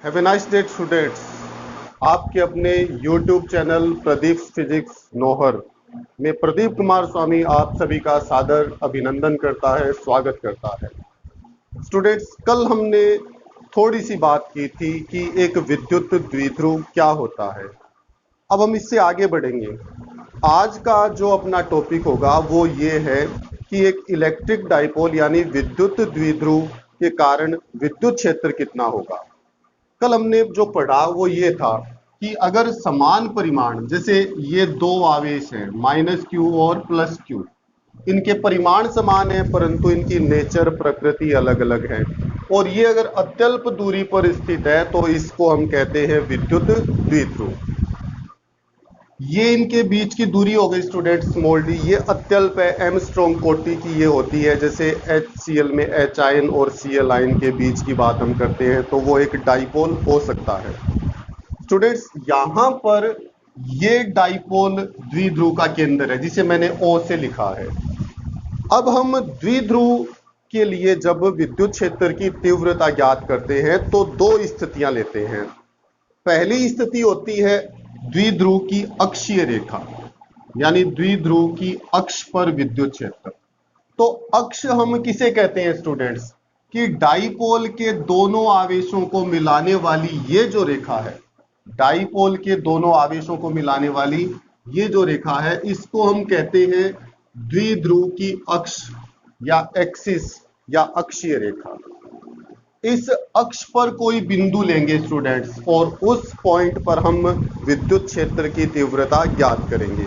Have a nice day students. आपके अपने YouTube channel Pradeep physics Nohar में प्रदीप कुमार स्वामी आप सभी का सादर अभिनंदन करता है, स्वागत करता है। स्टूडेंट्स, कल हमने थोड़ी सी बात की थी कि एक विद्युत द्विध्रुव क्या होता है। अब हम इससे आगे बढ़ेंगे। आज का जो अपना टॉपिक होगा वो ये है कि एक इलेक्ट्रिक डाइपोल यानी विद्युत द्विध्रुव के कारण विद्युत क्षेत्र कितना होगा। कल हमने जो पढ़ा वो ये था कि अगर समान परिमाण, जैसे ये दो आवेश हैं -q और +q, इनके परिमाण समान है परंतु इनकी नेचर प्रकृति अलग अलग है, और ये अगर अत्यल्प दूरी पर स्थित है तो इसको हम कहते हैं विद्युत द्विध्रुव। ये इनके बीच की दूरी हो गई स्टूडेंट स्मॉल डी, ये अत्यल्प है, एमस्ट्रॉन्ग कोटि की ये होती है। जैसे HCl में H आयन और Cl आयन के बीच की बात हम करते हैं तो वो एक डाइपोल हो सकता है। स्टूडेंट्स, यहां पर ये डाइपोल द्विध्रुव का केंद्र है जिसे मैंने O से लिखा है। अब हम द्विध्रुव के लिए जब विद्युत क्षेत्र की तीव्रता ज्ञात करते हैं तो दो स्थितियां लेते हैं। पहली स्थिति होती है द्विध्रुव की अक्षीय रेखा, यानी द्विध्रुव की अक्ष पर विद्युत क्षेत्र। तो अक्ष हम किसे कहते हैं स्टूडेंट्स, कि डाइपोल के दोनों आवेशों को मिलाने वाली ये जो रेखा है, डाइपोल के दोनों आवेशों को मिलाने वाली ये जो रेखा है, इसको हम कहते हैं द्विध्रुव की अक्ष या एक्सिस या अक्षीय रेखा। इस अक्ष पर कोई बिंदु लेंगे स्टूडेंट्स और उस पॉइंट पर हम विद्युत क्षेत्र की तीव्रता ज्ञात करेंगे।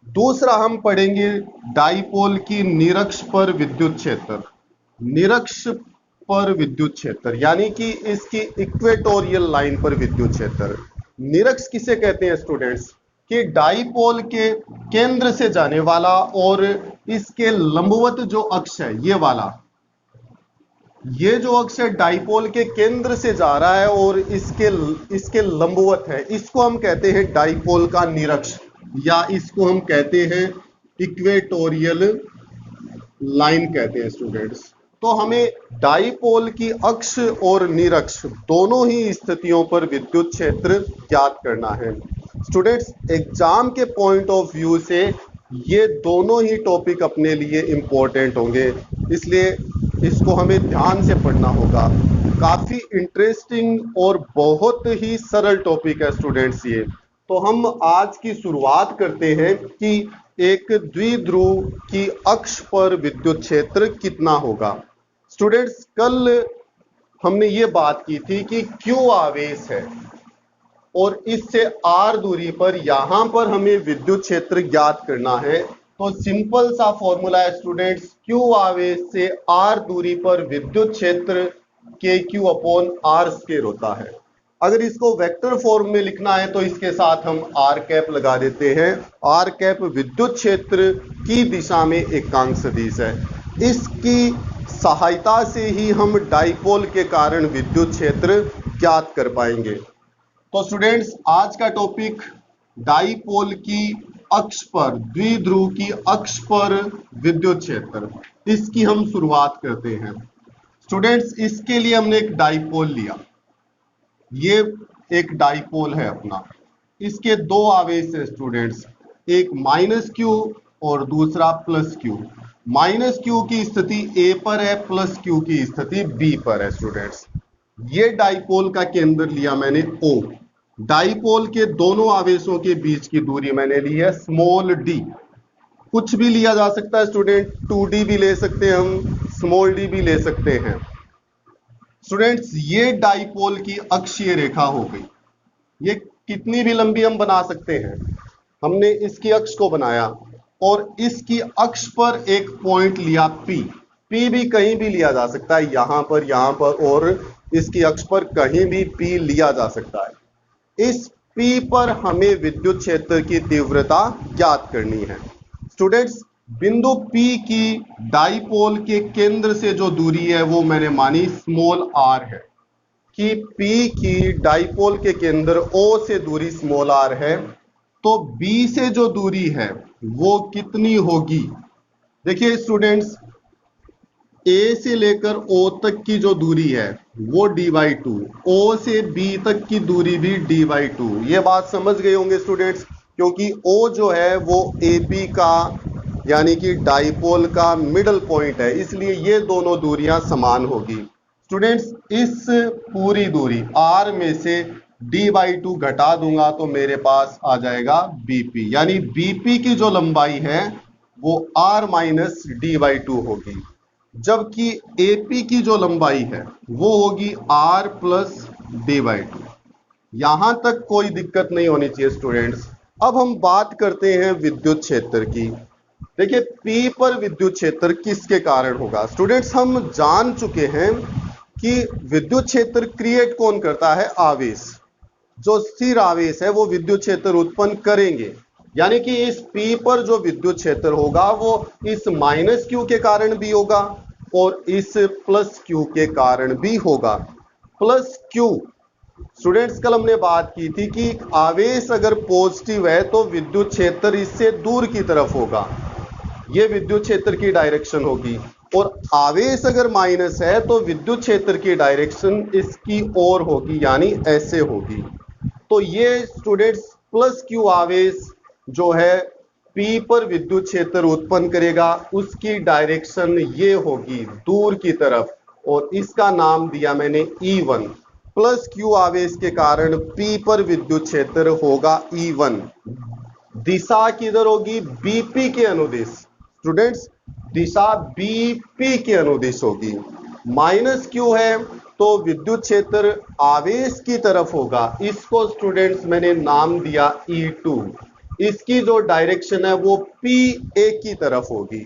दूसरा हम पढ़ेंगे डाइपोल की निरक्ष पर विद्युत क्षेत्र। निरक्ष पर विद्युत क्षेत्र यानी कि इसकी इक्वेटोरियल लाइन पर विद्युत क्षेत्र। निरक्ष किसे कहते हैं स्टूडेंट्स, कि डाइपोल के केंद्र से जाने वाला और इसके लंबवत जो अक्ष है ये वाला, ये जो अक्ष है डाइपोल के केंद्र से जा रहा है और इसके लंबवत है, इसको हम कहते हैं डाइपोल का निरक्ष, या इसको हम कहते हैं इक्वेटोरियल लाइन कहते हैं स्टूडेंट्स। तो हमें डाइपोल की अक्ष और निरक्ष दोनों ही स्थितियों पर विद्युत क्षेत्र ज्ञात करना है। स्टूडेंट्स, एग्जाम के पॉइंट ऑफ व्यू से ये दोनों ही टॉपिक अपने लिए इंपॉर्टेंट होंगे, इसलिए इसको हमें ध्यान से पढ़ना होगा। काफी इंटरेस्टिंग और बहुत ही सरल टॉपिक है स्टूडेंट्स ये। तो हम आज की शुरुआत करते हैं कि एक द्विध्रुव की अक्ष पर विद्युत क्षेत्र कितना होगा। स्टूडेंट्स, कल हमने ये बात की थी कि Q आवेश है और इससे R दूरी पर यहां पर हमें विद्युत क्षेत्र ज्ञात करना है। तो सिंपल सा फॉर्मूला है स्टूडेंट्स, Q आवेश से R दूरी पर विद्युत क्षेत्र KQ/R² होता है। अगर इसको वेक्टर फॉर्म में लिखना है तो इसके साथ हम R कैप लगा देते हैं। R कैप विद्युत क्षेत्र की दिशा में एकांक सदिश है। इसकी सहायता से ही हम डाइपोल के कारण विद्युत क्षेत्र ज्ञात कर पाएंगे। तो स्टूडेंट्स, आज का टॉपिक डाइपोल की अक्ष पर, द्विध्रुव की अक्ष पर विद्युत क्षेत्र, इसकी हम शुरुआत करते हैं। स्टूडेंट्स, इसके लिए हमने एक डाइपोल लिया। ये एक डाइपोल है अपना, इसके दो आवेश है स्टूडेंट्स, एक -q और दूसरा +q। -q की स्थिति A पर है, +q की स्थिति B पर है स्टूडेंट्स। ये डाइपोल का केंद्र लिया मैंने O। डाइपोल के दोनों आवेशों के बीच की दूरी मैंने ली है स्मॉल d। कुछ भी लिया जा सकता है स्टूडेंट, 2d भी ले सकते हैं हम, स्मॉल d भी ले सकते हैं। स्टूडेंट्स, ये डाइपोल की अक्षीय रेखा हो गई। ये कितनी भी लंबी हम बना सकते हैं। हमने इसकी अक्ष को बनाया और इसकी अक्ष पर एक पॉइंट लिया P। P भी कहीं भी लिया जा सकता है, यहां पर और इसकी अक्ष पर कहीं भी P लिया जा सकता है। इस P पर हमें विद्युत क्षेत्र की तीव्रता ज्ञात करनी है। स्टूडेंट्स, बिंदु P की डाइपोल के केंद्र से जो दूरी है वो मैंने मानी स्मॉल r है, कि P की डाइपोल के केंद्र O से दूरी स्मॉल r है। तो B से जो दूरी है वो कितनी होगी। देखिए स्टूडेंट्स, ए से लेकर ओ तक की जो दूरी है वो d/2, ओ से बी तक की दूरी भी d/2। ये बात समझ गए होंगे स्टूडेंट्स, क्योंकि ओ जो है वो AB का यानी कि डाइपोल का मिडल पॉइंट है, इसलिए ये दोनों दूरियां समान होगी। स्टूडेंट्स, इस पूरी दूरी r में से d/2 घटा दूंगा तो मेरे पास आ जाएगा BP, यानी BP की जो लंबाई है वो r माइनस d/2 होगी, जबकि AP की जो लंबाई है वो होगी r प्लस d/2। यहां तक कोई दिक्कत नहीं होनी चाहिए स्टूडेंट्स। अब हम बात करते हैं विद्युत क्षेत्र की। देखिए, P पर विद्युत क्षेत्र किसके कारण होगा? स्टूडेंट्स, हम जान चुके हैं कि विद्युत क्षेत्र क्रिएट कौन करता है? आवेश। जो स्थिर आवेश है वो विद्युत क्षेत्र उत्पन्न करेंगे, यानी कि इस P पर जो विद्युत क्षेत्र होगा वो इस माइनस क्यू के कारण भी होगा और इस प्लस क्यू के कारण भी होगा। प्लस क्यू, स्टूडेंट्स कल हमने बात की थी कि आवेश अगर पॉजिटिव है तो विद्युत क्षेत्र इससे दूर की तरफ होगा, ये विद्युत क्षेत्र की डायरेक्शन होगी, और आवेश अगर माइनस है तो विद्युत क्षेत्र की डायरेक्शन इसकी ओर होगी, यानी ऐसे होगी। तो ये स्टूडेंट्स प्लस क्यू आवेश जो है P पर विद्युत क्षेत्र उत्पन्न करेगा, उसकी डायरेक्शन ये होगी दूर की तरफ, और इसका नाम दिया मैंने E1। प्लस क्यू आवेश के कारण P पर विद्युत क्षेत्र होगा E1। दिशा किधर होगी? BP के अनुदिश। स्टूडेंट्स, दिशा BP के अनुदिश होगी। माइनस क्यू है तो विद्युत क्षेत्र आवेश की तरफ होगा, इसको स्टूडेंट्स मैंने नाम दिया E2। इसकी जो डायरेक्शन है वो PA की तरफ होगी।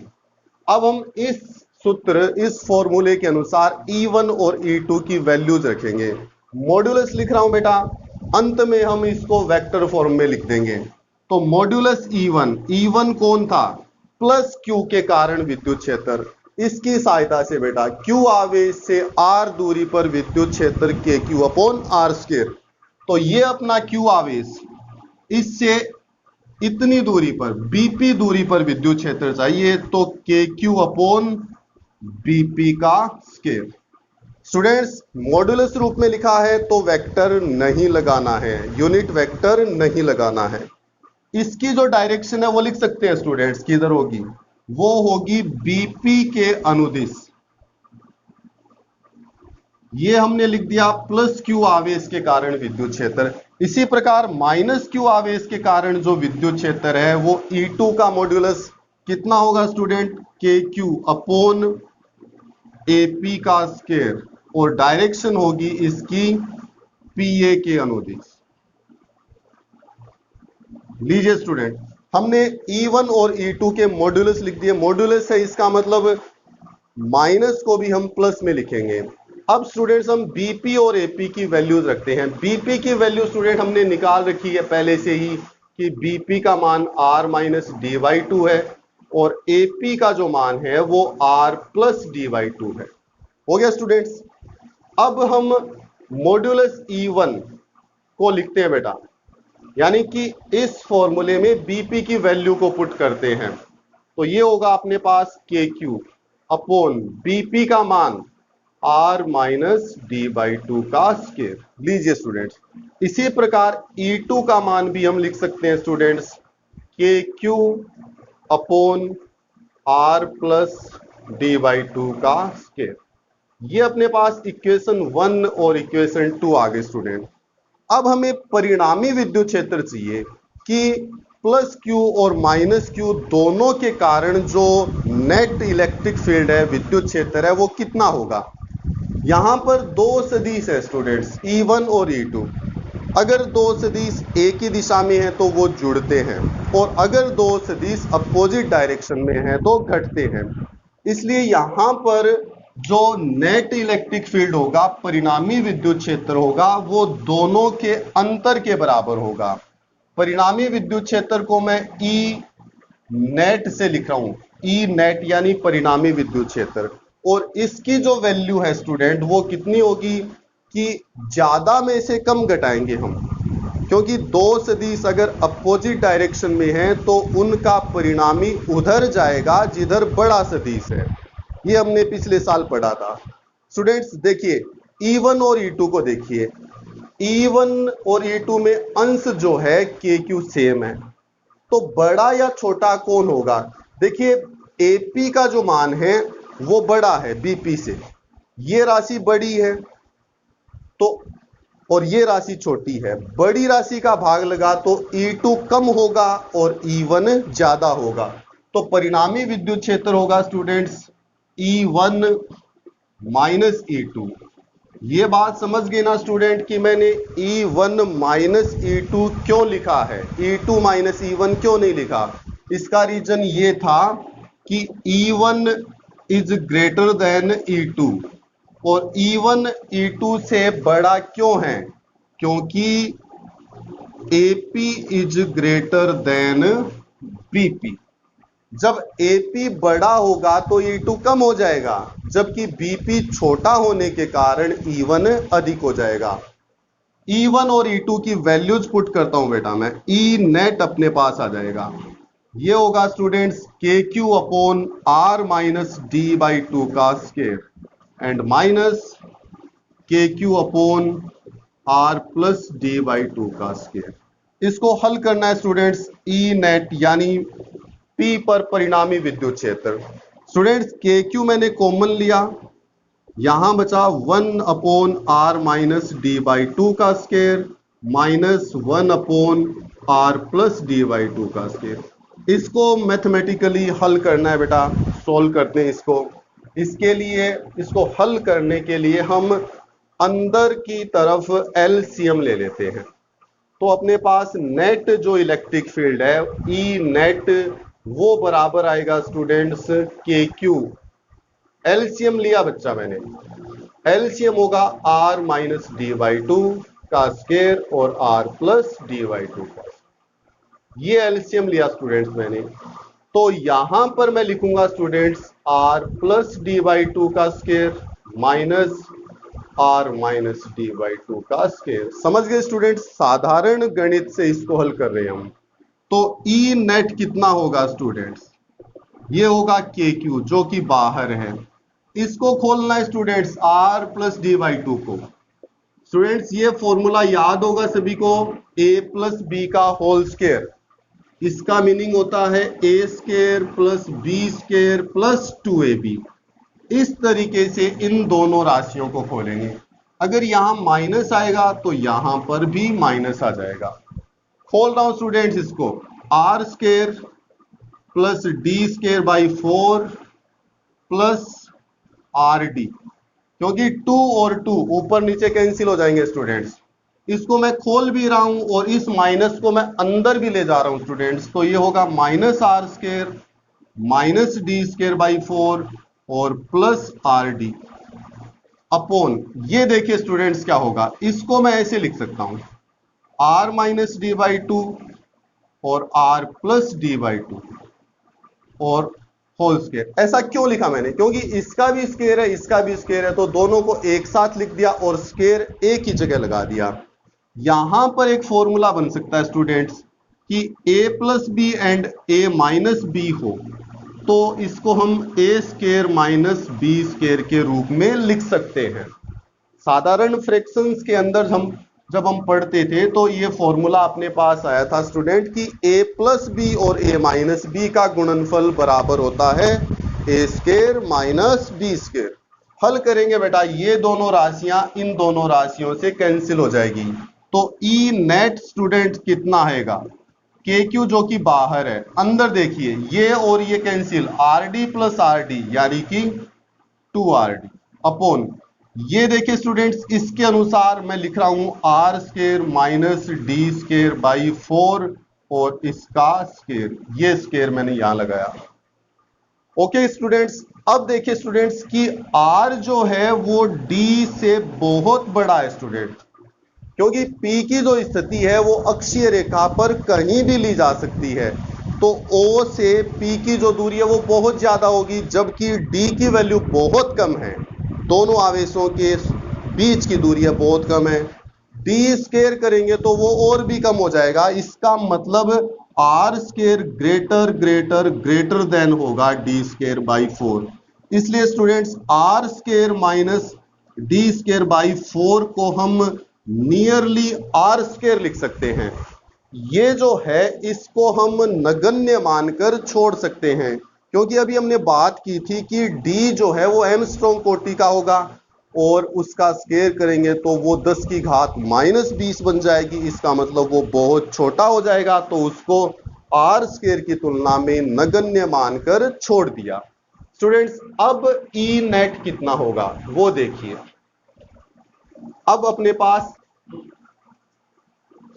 अब हम इस सूत्र, इस फॉर्मूले के अनुसार E1 और E2 की वैल्यूज रखेंगे। मॉड्यूलस लिख रहा हूं बेटा, अंत में हम इसको वेक्टर फॉर्म में लिख देंगे। तो मॉड्यूलस E1 कौन था? प्लस क्यू के कारण विद्युत क्षेत्र। इसकी सहायता से बेटा Q आवेश से R दूरी पर विद्युत क्षेत्र KQ अपॉन R²। तो ये अपना Q आवेश, इससे इतनी दूरी पर BP दूरी पर विद्युत क्षेत्र चाहिए, तो KQ अपॉन BP का स्क्वायर। स्टूडेंट्स, मॉड्यूलस रूप में लिखा है तो वेक्टर नहीं लगाना है, यूनिट वेक्टर नहीं लगाना है। इसकी जो डायरेक्शन है वो लिख सकते हैं स्टूडेंट्स, किधर होगी? वो होगी BP के अनुदिश। ये हमने लिख दिया प्लस क्यू आवेश के कारण विद्युत क्षेत्र। इसी प्रकार माइनस क्यू आवेश के कारण जो विद्युत क्षेत्र है वो E2 का मॉड्यूलस कितना होगा स्टूडेंट? KQ अपॉन AP का स्क्वायर, और डायरेक्शन होगी इसकी PA के अनुदिश। लीजिए स्टूडेंट, हमने E1 और E2 के मॉड्यूलस लिख दिए। मॉड्यूलस है, इसका मतलब माइनस को भी हम प्लस में लिखेंगे। अब स्टूडेंट्स हम BP और AP की वैल्यूज रखते हैं। BP की वैल्यू स्टूडेंट हमने निकाल रखी है पहले से ही कि BP का मान R माइनस D/2 है और AP का जो मान है वो R प्लस D/2 है। हो गया स्टूडेंट्स। अब हम मॉड्यूलस E1 को लिखते हैं बेटा, यानी कि इस फॉर्मूले में BP की वैल्यू को पुट करते हैं, तो ये होगा अपने पास KQ अपॉन BP का मान R माइनस D/2 का स्क्वायर। लीजिए स्टूडेंट्स, इसी प्रकार E2 का मान भी हम लिख सकते हैं students, KQ upon R plus D/2 का स्क्वायर। ये अपने पास इक्वेशन 1 और इक्वेशन 2 आ गए स्टूडेंट। अब हमें परिणामी विद्युत क्षेत्र चाहिए कि प्लस क्यू और माइनस क्यू दोनों के कारण जो नेट इलेक्ट्रिक फील्ड है, विद्युत क्षेत्र है, वो कितना होगा। यहां पर दो सदिश है स्टूडेंट्स, E1 और E2। अगर दो सदिश एक ही दिशा में है तो वो जुड़ते हैं, और अगर दो सदिश अपोजिट डायरेक्शन में है तो घटते हैं। इसलिए यहां पर जो नेट इलेक्ट्रिक फील्ड होगा, परिणामी विद्युत क्षेत्र होगा, वो दोनों के अंतर के बराबर होगा। परिणामी विद्युत क्षेत्र को मैं E नेट से लिख रहा हूं, E नेट यानी परिणामी विद्युत क्षेत्र, और इसकी जो वैल्यू है स्टूडेंट वो कितनी होगी कि ज्यादा में से कम घटाएंगे हम, क्योंकि दो सदिश अगर अपोजिट डायरेक्शन में है तो उनका परिणामी उधर जाएगा जिधर बड़ा सदिश है। ये हमने पिछले साल पढ़ा था। स्टूडेंट्स देखिए E1 और E2 को देखिए, E1 और E2 में अंश जो है KQ सेम है, तो बड़ा या छोटा कौन होगा? देखिए AP का जो मान है वो बड़ा है BP से, ये राशि बड़ी है तो, और ये राशि छोटी है, बड़ी राशि का भाग लगा तो E2 कम होगा और E1 ज्यादा होगा, तो परिणामी विद्युत क्षेत्र होगा स्टूडेंट्स E1 माइनस E2। ये बात समझ गए ना स्टूडेंट कि मैंने E1 माइनस E2 क्यों लिखा है, E2 माइनस E1 क्यों नहीं लिखा? इसका रीजन ये था कि E1 is greater than E2 और E1 E2 से बड़ा क्यों है? क्योंकि AP is greater than BP। जब AP बड़ा होगा तो E2 कम हो जाएगा, जबकि BP छोटा होने के कारण E1 अधिक हो जाएगा। E1 और E2 की वैल्यूज पुट करता हूं बेटा मैं, E नेट अपने पास आ जाएगा, ये होगा students KQ upon R minus D by 2 का square and minus KQ upon R plus D by 2 का स्क्वायर। इसको हल करना है स्टूडेंट्स E नेट यानी P पर परिणामी विद्युत क्षेत्र। स्टूडेंट्स KQ मैंने कॉमन लिया, यहां बचा 1 upon R minus D by 2 का square minus 1 upon R plus D by 2 का स्क्वायर। इसको मैथमेटिकली हल करना है बेटा, सॉल्व करते हैं इसको। इसके लिए, इसको हल करने के लिए हम अंदर की तरफ LCM ले लेते हैं, तो अपने पास नेट जो इलेक्ट्रिक फील्ड है E नेट वो बराबर आएगा स्टूडेंट्स KQ। LCM लिया बच्चा मैंने, LCM होगा R माइनस D बाई 2 का स्क्वायर और R प्लस D बाई 2 का, ये LCM लिया स्टूडेंट्स मैंने। तो यहां पर मैं लिखूंगा students R plus D by 2 का square minus R minus D by 2 का स्क्वायर। समझ गए स्टूडेंट्स? साधारण गणित से इसको हल कर रहे हैं हम। तो E नेट कितना होगा स्टूडेंट्स? ये होगा KQ जो कि बाहर है, इसको खोलना है students R plus D by 2 को। स्टूडेंट्स ये फॉर्मूला याद होगा सभी को, A प्लस B का होल स्क्वायर, इसका मीनिंग होता है A square plus B square plus 2AB। इस तरीके से इन दोनों राशियों को खोलेंगे, अगर यहां माइनस आएगा तो यहां पर भी माइनस आ जाएगा। खोल रहा हूं स्टूडेंट्स इसको, R square plus D square by 4 plus RD, क्योंकि 2 और 2 ऊपर नीचे कैंसिल हो जाएंगे स्टूडेंट्स। इसको मैं खोल भी रहा हूं और इस माइनस को मैं अंदर भी ले जा रहा हूं स्टूडेंट्स, तो ये होगा minus R square minus D square by 4 और प्लस RD अपॉन, ये देखिए स्टूडेंट्स क्या होगा, इसको मैं ऐसे लिख सकता हूं R माइनस D बाई 2 और R प्लस D बाई 2 और होल स्क्वायर। ऐसा क्यों लिखा मैंने? क्योंकि इसका भी स्क्वायर है, इसका भी स्क्वायर है, तो दोनों को एक साथ लिख दिया और स्क्वायर एक ही जगह लगा दिया। यहां पर एक फॉर्मूला बन सकता है स्टूडेंट्स कि A plus B and A minus B हो, तो इसको हम A square minus B square के रूप में लिख सकते हैं। साधारण फ्रैक्शंस के अंदर जब हम पढ़ते थे तो ये फॉर्मूला अपने पास आया था स्टूडेंट कि A प्लस बी और A माइनस बी का गुणनफल बराबर होता है A square minus B square. हल करेंगे बेटा, ये दोनों राशियां इन दोनों राशियों से कैंसिल हो जाएगी, तो E नेट स्टूडेंट कितना आएगा? KQ जो कि बाहर है, अंदर देखिए ये और ये कैंसिल, RD प्लस RD यानी कि 2RD अपॉन, ये देखिए स्टूडेंट्स इसके अनुसार मैं लिख रहा हूं R square minus D square by 4 और इसका स्क्वायर, ये स्क्वायर मैंने यहां लगाया। ओके स्टूडेंट्स, अब देखिए स्टूडेंट्स कि R जो है वो D से बहुत बड़ा है स्टूडेंट, क्योंकि P की जो स्थिति है वो अक्षीय रेखा पर कहीं भी ली जा सकती है, तो O से P की जो दूरी है वो बहुत ज्यादा होगी, जबकि D की वैल्यू बहुत कम है, दोनों आवेशों के बीच की दूरी है बहुत कम है। D स्क्वायर करेंगे तो वो और भी कम हो जाएगा, इसका मतलब R square greater greater greater than होगा D स्क्वायर बाई 4। इसलिए students R square minus D square by 4 को हम नियरली आर स्क्वायर लिख सकते हैं। ये जो है इसको हम नगण्य मानकर छोड़ सकते हैं, क्योंकि अभी हमने बात की थी कि डी जो है वो एमस्ट्रॉन्ग कोटि का होगा और उसका स्क्वायर करेंगे तो वो 10 की घात -20 बन जाएगी। इसका मतलब वो बहुत छोटा हो जाएगा, तो उसको आर स्क्वायर की तुलना में नगण्य मानकर छोड़ दिया। स्टूडेंट्स अब ई नेट कितना होगा वो देखिए। अब अपने पास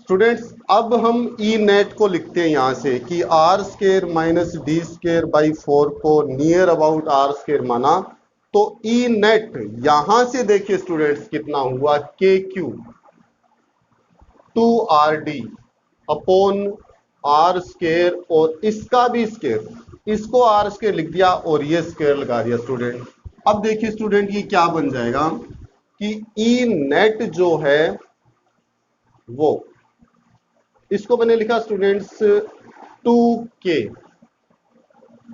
स्टूडेंट्स अब हम ई नेट को लिखते हैं यहां से कि R square minus D square by 4 को नियर अबाउट आर स्क्वायर माना, तो ई नेट यहां से देखिए स्टूडेंट्स कितना हुआ, के Q 2RD upon are square और इसका भी स्क्वायर, इसको आर स्क्वायर लिख दिया और ये स्क्वायर लगा दिया स्टूडेंट। अब देखिए स्टूडेंट ये क्या बन जाएगा कि ई नेट जो है वो, इसको मैंने लिखा स्टूडेंट्स 2K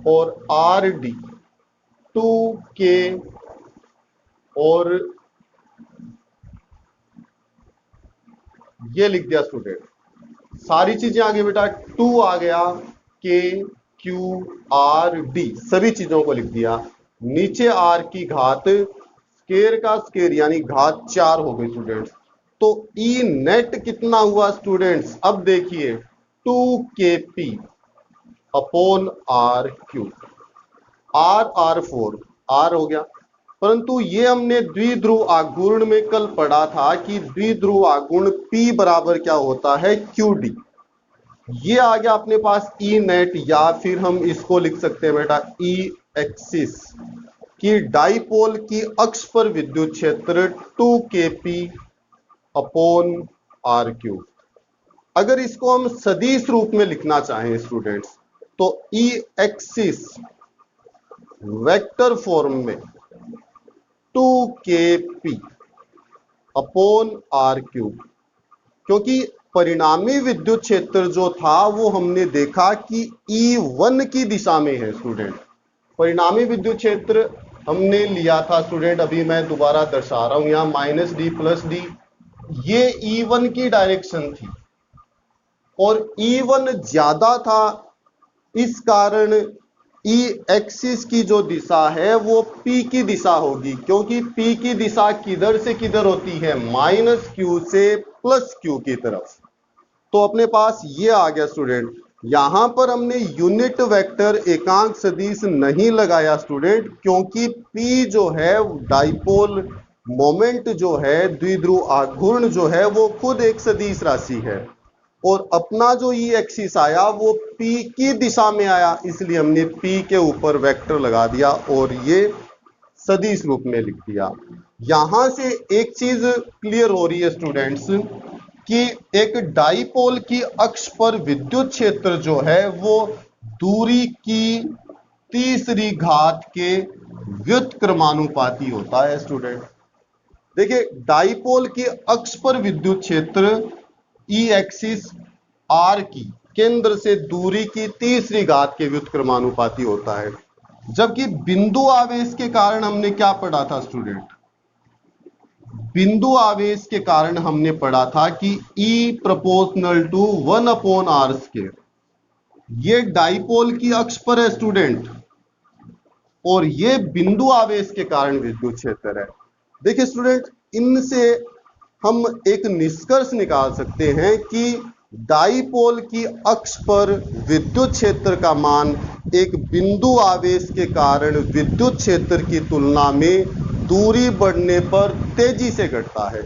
और RD 2K और ये लिख दिया स्टूडेंट। सारी चीजें आ गई बेटा, 2 आ गया, K Q R D सभी चीजों को लिख दिया। नीचे R की घात स्क्वायर का स्क्वायर यानी घात 4 हो गई स्टूडेंट्स। तो ई नेट कितना हुआ स्टूडेंट्स, अब देखिए 2KP upon R cube, R4 R हो गया। परंतु ये हमने द्विध्रुव आघूर्ण में कल पढ़ा था कि द्विध्रुव आघूर्ण P बराबर क्या होता है, QD। ये आ गया अपने पास ई नेट, या फिर हम इसको लिख सकते हैं बेटा ई एक्सिस की डाइपोल की अक्ष पर विद्युत क्षेत्र 2KP अपॉन आर क्यूब। अगर इसको हम सदिश रूप में लिखना चाहें स्टूडेंट्स तो ई एक्सिस वेक्टर फॉर्म में 2KP अपॉन आर क्यूब, क्योंकि परिणामी विद्युत क्षेत्र जो था वो हमने देखा कि E1 की दिशा में है स्टूडेंट। परिणामी विद्युत क्षेत्र हमने लिया था स्टूडेंट, अभी मैं दोबारा दर्शा रहा हूं यहां -D+D, ये E1 की डायरेक्शन थी और E1 ज्यादा था, इस कारण E एक्सिस की जो दिशा है वो P की दिशा होगी, क्योंकि P की दिशा किधर से किधर होती है, -Q से +Q की तरफ। तो अपने पास ये आ गया स्टूडेंट। यहां पर हमने यूनिट वेक्टर एकांक सदिश नहीं लगाया स्टूडेंट, क्योंकि P जो है डाइपोल मोमेंट जो है द्विध्रुव आघूर्ण जो है वो खुद एक सदिश राशि है और अपना जो ई एक्सिस आया वो P की दिशा में आया, इसलिए हमने P के ऊपर वेक्टर लगा दिया और ये सदिश रूप में लिख दिया। यहां से एक चीज क्लियर हो रही है स्टूडेंट्स कि एक डाइपोल की अक्ष पर विद्युत क्षेत्र जो है वो दूरी की तीसरी घात के व्युत्क्रमानुपाती होता है स्टूडेंट। देखिए डाइपोल की अक्ष पर विद्युत क्षेत्र ई एक्सिस आर की केंद्र से दूरी की तीसरी घात के व्युत्क्रमानुपाती होता है, जबकि बिंदु आवेश के कारण हमने क्या पढ़ा था स्टूडेंट, बिंदु आवेश के कारण हमने पढ़ा था कि E प्रोपोर्शनल टू 1/r²। ये डाइपोल की अक्ष पर है स्टूडेंट और ये बिंदु आवेश के कारण विद्युत क्षेत्र है। देखिए स्टूडेंट, इनसे हम एक निष्कर्ष निकाल सकते हैं कि डाइपोल की अक्ष पर विद्युत क्षेत्र का मान एक बिंदु आवेश के कारण विद्युत क्षेत्र की तुलना में दूरी बढ़ने पर तेजी से घटता है,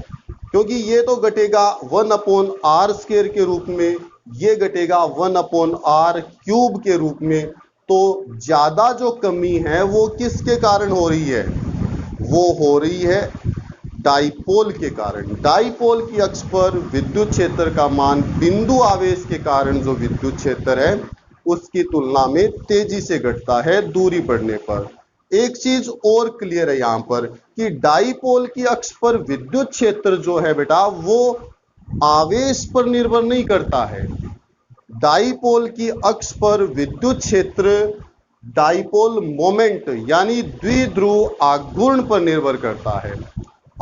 क्योंकि ये तो घटेगा 1/r² के रूप में, ये घटेगा 1/r³ के रूप में। तो ज्यादा जो कमी है वो किसके कारण हो रही है, वो हो रही है डाइपोल के कारण। डाइपोल की अक्ष पर विद्युत क्षेत्र का मान बिंदु आवेश के कारण जो विद्युत क्षेत्र है उसकी तुलना में तेजी से घटता है दूरी बढ़ने पर। एक चीज और क्लियर है यहां पर कि डाइपोल की अक्ष पर विद्युत क्षेत्र जो है बेटा वो आवेश पर निर्भर नहीं करता है। डाइपोल की अक्ष पर विद्युत क्षेत्र डाइपोल मोमेंट यानी द्विध्रुव आघूर्ण पर निर्भर करता है।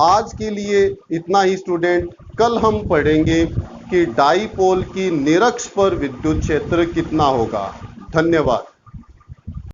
आज के लिए इतना ही स्टूडेंट। कल हम पढ़ेंगे कि डाइपोल की निरक्ष पर विद्युत क्षेत्र कितना होगा। धन्यवाद।